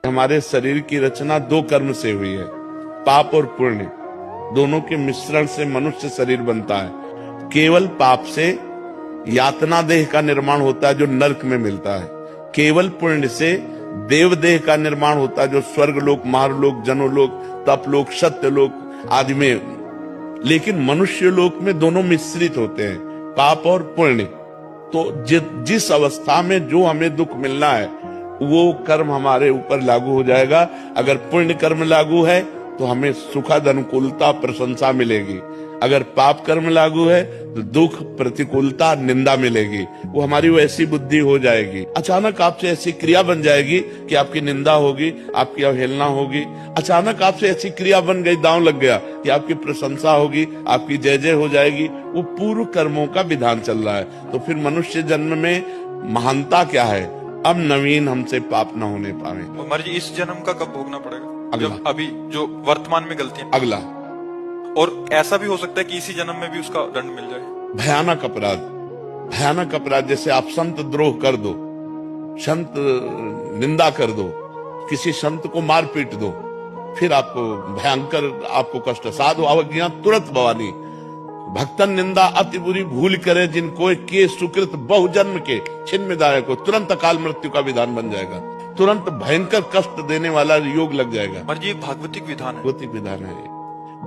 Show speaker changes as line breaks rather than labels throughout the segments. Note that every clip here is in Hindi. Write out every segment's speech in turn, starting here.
हमारे शरीर की रचना दो कर्म से हुई है, पाप और पुण्य। दोनों के मिश्रण से मनुष्य शरीर बनता है। केवल पाप से यातना देह का निर्माण होता है जो नरक में मिलता है। केवल पुण्य से देव देह का निर्माण होता है जो स्वर्ग लोक, मारलोक, जनोलोक, तपलोक, सत्यलोक आदि में। लेकिन मनुष्य लोक में दोनों मिश्रित होते हैं, पाप और पुण्य। तो जिस अवस्था में जो हमें दुख मिलना है वो कर्म हमारे ऊपर लागू हो जाएगा। अगर पुण्य कर्म लागू है तो हमें सुखद अनुकूलता, प्रशंसा मिलेगी। अगर पाप कर्म लागू है तो दुख, प्रतिकूलता, निंदा मिलेगी। वो हमारी वैसी बुद्धि हो जाएगी। अचानक आपसे ऐसी क्रिया बन जाएगी कि आपकी निंदा होगी, आपकी अवहेलना होगी। अचानक आपसे ऐसी क्रिया बन गई, दांव लग गया कि आपकी प्रशंसा होगी, आपकी जय जय हो जाएगी। वो पूर्व कर्मों का विधान चल रहा है। तो फिर मनुष्य जन्म में महानता क्या है? अब नवीन हमसे पाप न होने पावे।
कुमार जी, इस जन्म का कब भोगना पड़ेगा?
अगला।
जब अभी जो वर्तमान में गलतियां,
अगला।
और ऐसा भी हो सकता है कि इसी जन्म में भी उसका दंड मिल जाए।
भयानक अपराध, भयानक अपराध। जैसे आप संत द्रोह कर दो, संत निंदा कर दो, किसी संत को मार पीट दो, फिर आपको भयंकर, आपको कष्ट। साधु अवज्ञा तुरंत भवानी, भक्तन निंदा अति बुरी भूल करे, जिनको के सुकृत बहुजन्म के छिन्न दाय को, तुरंत अकाल मृत्यु का विधान बन जाएगा। तुरंत भयंकर कष्ट देने वाला योग लग जाएगा।
पर ये भागवतिक विधान है।
भागवतिक विधान है।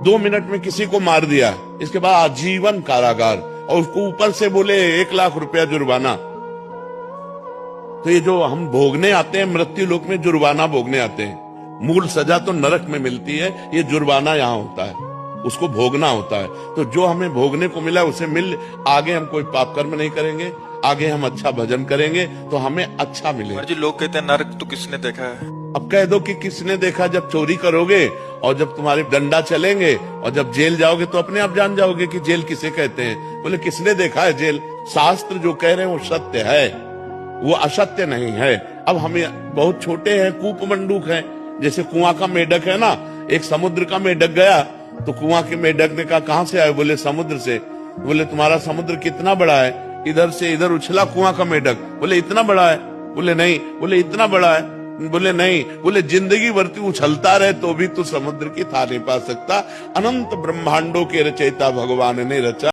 2 मिनट में किसी को मार दिया, इसके बाद आजीवन कारागार, और उसको ऊपर से बोले 1 लाख रुपया जुर्माना। तो ये जो हम भोगने आते हैं मृत्यु लोक में, जुर्माना भोगने आते हैं। मूल सजा तो नरक में मिलती है, ये जुर्माना यहाँ होता है, उसको भोगना होता है। तो जो हमें भोगने को मिला उसे मिल, आगे हम कोई पाप कर्म नहीं करेंगे, आगे हम अच्छा भजन करेंगे तो हमें अच्छा मिलेगा।
जी, लोग कहते हैं नरक तो किसने देखा है?
अब कह दो कि किसने देखा। जब चोरी करोगे और जब तुम्हारे डंडा चलेंगे और जब जेल जाओगे तो अपने आप जान जाओगे कि जेल किसे कहते हैं। बोले किसने देखा है जेल? शास्त्र जो कह रहे हैं वो सत्य है, वो असत्य नहीं है। अब हमें बहुत छोटे हैं, कूप मंडूक हैं, जैसे कुआं का मेढक है ना। एक समुद्र का मेढक गया तो कुआं के मेढक ने कहा कहां से आए? बोले समुद्र से। बोले तुम्हारा समुद्र कितना बड़ा है? इधर से इधर उछला कुआं का मेढक। बोले इतना बड़ा है? बोले नहीं। बोले इतना बड़ा है? बोले नहीं। बोले जिंदगी भर तू उछलता रहे तो भी तू समुद्र की था नहीं पा सकता। अनंत ब्रह्मांडों के रचयिता भगवान ने रचा।